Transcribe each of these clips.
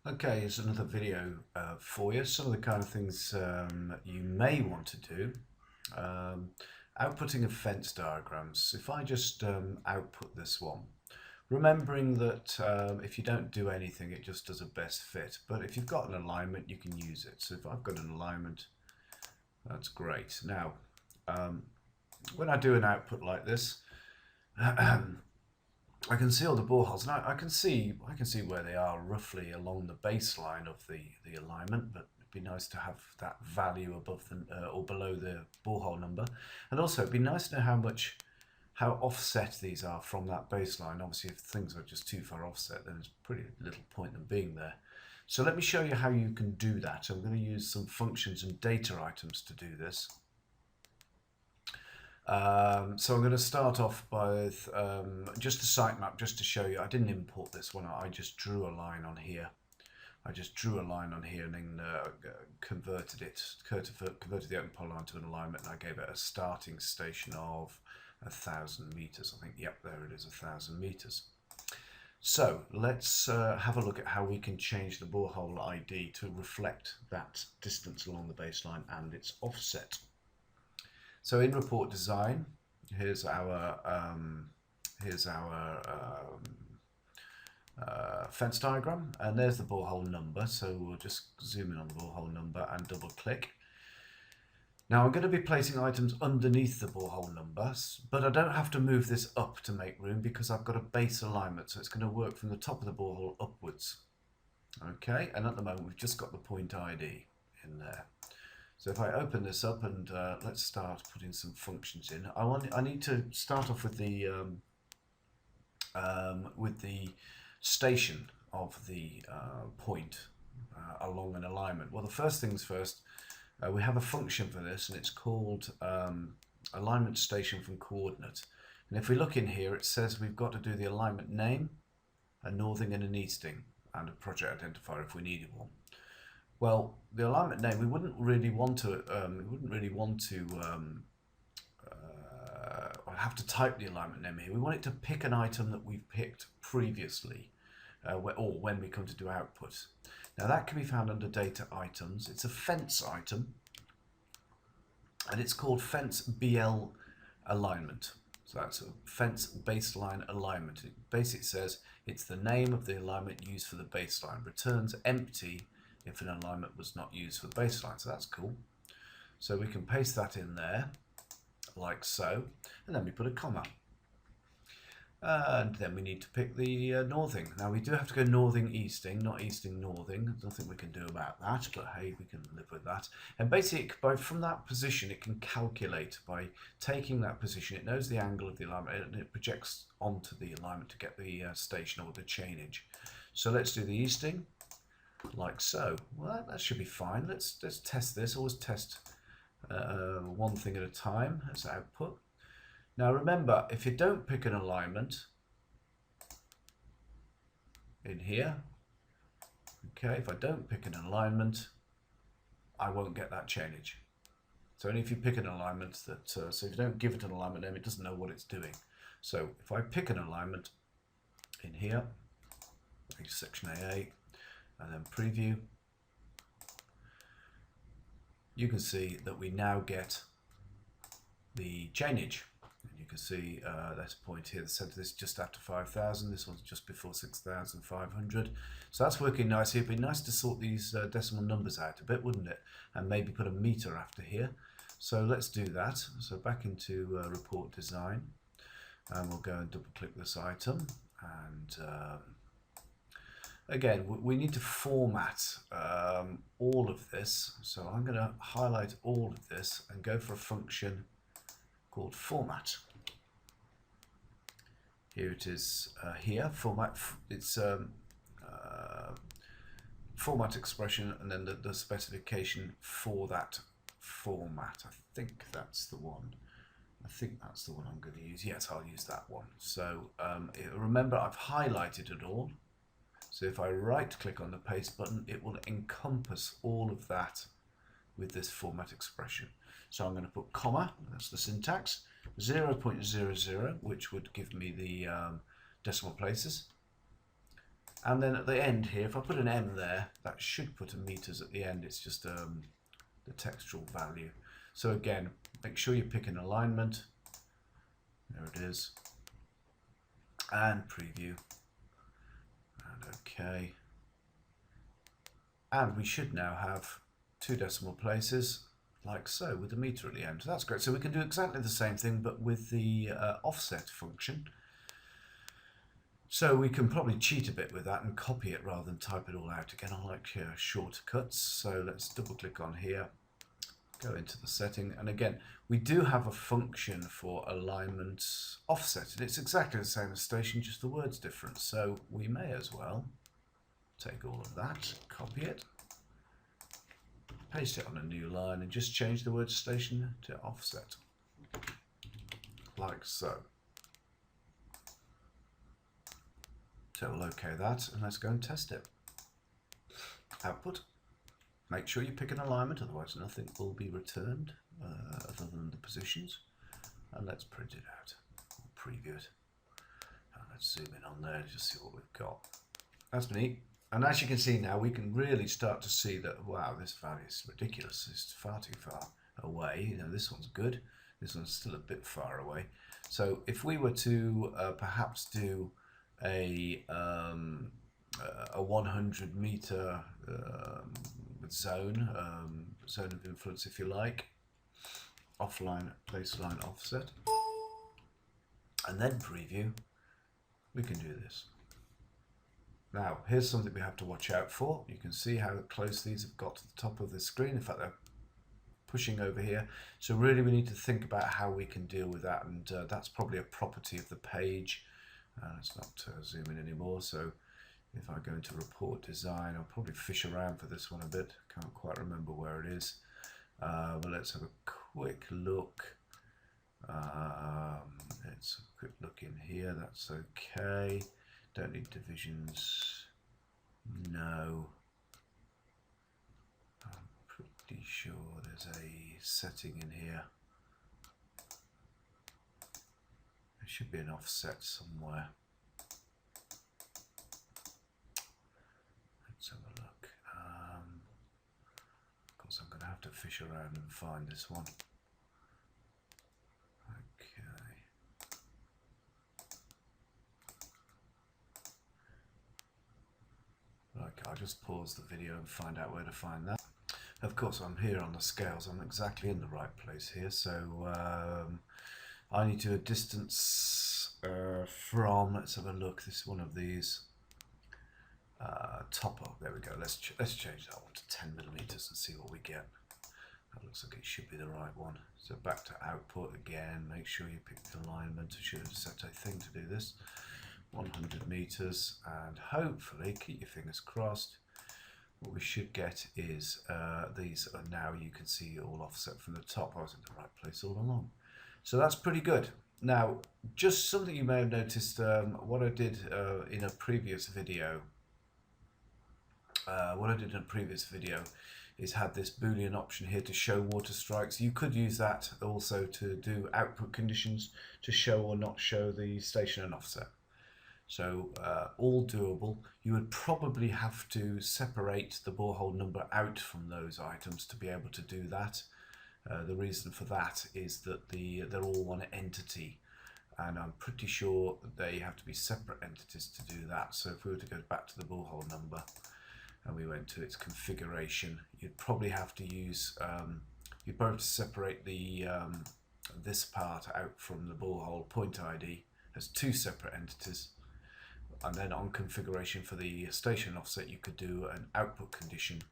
Okay, here's another video for you. Some of the kind of things you may want to do. Um, Outputting of fence diagrams. If I just output this one, remembering that if you don't do anything, it just does a best fit. But if you've got an alignment, you can use it. So if I've got an alignment, that's great. Now, when I do an output like this, I can see all the boreholes, and I can see where they are roughly along the baseline of the alignment. But it'd be nice to have that value above the or below the borehole number, and also it'd be nice to know how offset these are from that baseline. Obviously, if things are just too far offset, then there's pretty little point in being there. So let me show you how you can do that. I'm going to use some functions and data items to do this. So I'm going to start off with just a sitemap, just to show you. I didn't import this one. I just drew a line on here. And then converted the open polyline to an alignment, and I gave it a starting station of 1,000 meters. I think, yep, there it is, 1,000 meters. So let's have a look at how we can change the borehole ID to reflect that distance along the baseline and its offset. So in report design, here's our fence diagram, and there's the borehole number. So we'll just zoom in on the borehole number and double click. Now I'm going to be placing items underneath the borehole numbers, but I don't have to move this up to make room because I've got a base alignment, so it's going to work from the top of the borehole upwards. Okay, and at the moment we've just got the point ID in there. So if I open this up and let's start putting some functions in. I need to start off with the station of the point along an alignment. Well, the first things first, we have a function for this, and it's called alignment station from coordinate. And if we look in here, it says we've got to do the alignment name, a northing and an easting, and a project identifier if we needed one. Well, the alignment name, we wouldn't really want to have to type the alignment name here. We want it to pick an item that we've picked previously, or when we come to do output. Now that can be found under data items. It's a fence item, and it's called fence BL alignment. So that's a fence baseline alignment. It basically says it's the name of the alignment used for the baseline. Returns empty if an alignment was not used for the baseline. So that's cool. So we can paste that in there like so, and then we put a comma. And then we need to pick the northing. Now we do have to go northing easting, not easting northing. There's nothing we can do about that, but hey, we can live with that. And basically, from that position, it can calculate. By taking that position, it knows the angle of the alignment, and it projects onto the alignment to get the station or the chainage. So let's do the easting, like so. Well, that should be fine. Let's test this. Always test one thing at a time as output. Now remember, if you don't pick an alignment in here, okay, if I don't pick an alignment, I won't get that chainage. So only if you pick an alignment that, so if you don't give it an alignment name, it doesn't know what it's doing. So if I pick an alignment in here, section AA, and then preview, you can see that we now get the chainage. And you can see this point here, the center is just after 5,000, this one's just before 6,500. So that's working nicely. It'd be nice to sort these decimal numbers out a bit, wouldn't it? And maybe put a meter after here. So let's do that. So back into report design, and we'll go and double click this item, and again, we need to format all of this. So I'm going to highlight all of this and go for a function called format. Here it is. Here format. It's format expression, and then the specification for that format. I think that's the one. I'm going to use. Yes, I'll use that one. So remember, I've highlighted it all. So if I right click on the paste button, it will encompass all of that with this format expression. So I'm going to put comma, that's the syntax, 0.00, which would give me the decimal places. And then at the end here, if I put an M there, that should put a meters at the end. It's just the textual value. So again, make sure you pick an alignment. There it is. And preview. And OK. And we should now have 2 decimal places, like so, with the meter at the end. So that's great. So we can do exactly the same thing, but with the offset function. So we can probably cheat a bit with that and copy it rather than type it all out again. I like shortcuts. So let's double click on here, go into the setting. And again, we do have a function for alignment offset. And it's exactly the same as station, just the word's different. So we may as well take all of that, copy it, paste it on a new line, and just change the word station to offset, like so. So we'll OK that, and let's go and test it. Output. Make sure you pick an alignment, otherwise nothing will be returned other than the positions. And let's print it out, or preview it. And let's zoom in on there to just see what we've got. That's neat. And as you can see now, we can really start to see that, wow, this value is ridiculous. It's far too far away. You know, this one's good. This one's still a bit far away. So if we were to perhaps do a 100 meter zone of influence, if you like, offline, baseline offset, and then preview, we can do this. Now, here's something we have to watch out for. You can see how close these have got to the top of the screen. In fact, they're pushing over here. So really, we need to think about how we can deal with that. And that's probably a property of the page. Let's not zoom in anymore. So if I go into report design, I'll probably fish around for this one a bit. Can't quite remember where it is. But let's have a quick look. Let's have a quick look in here. That's okay. Don't need divisions. No. I'm pretty sure there's a setting in here. There should be an offset somewhere. Let's have a look. Of course, I'm going to have to fish around and find this one. I'll just pause the video and find out where to find that. Of course, I'm here on the scales. I'm exactly in the right place here. So I need to distance from, let's have a look, this is one of these. Top, there we go. Let's change that one to 10 millimeters and see what we get. That looks like it should be the right one. So back to output again. Make sure you pick the alignment. I should have set a thing to do this. 100 meters, and hopefully, keep your fingers crossed, what we should get is these are now, you can see, all offset from the top. I was in the right place all along. So that's pretty good. Now, just something you may have noticed, what I did in a previous video, is had this Boolean option here to show water strikes. You could use that also to do output conditions to show or not show the station and offset. So all doable. You would probably have to separate the borehole number out from those items to be able to do that. The reason for that is that they're all one entity, and I'm pretty sure they have to be separate entities to do that. So if we were to go back to the borehole number and we went to its configuration, you'd probably have to use, you'd probably have to separate the this part out from the borehole point ID as 2 separate entities. And then on configuration for the station offset, you could do an output condition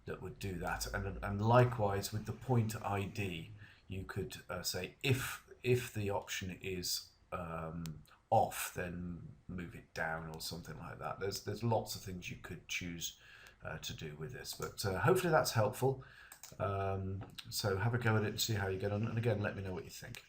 that would do that. And likewise with the point ID, you could say if the option is off, then move it down or something like that. There's lots of things you could choose to do with this, but hopefully that's helpful. So have a go at it and see how you get on. And again, let me know what you think.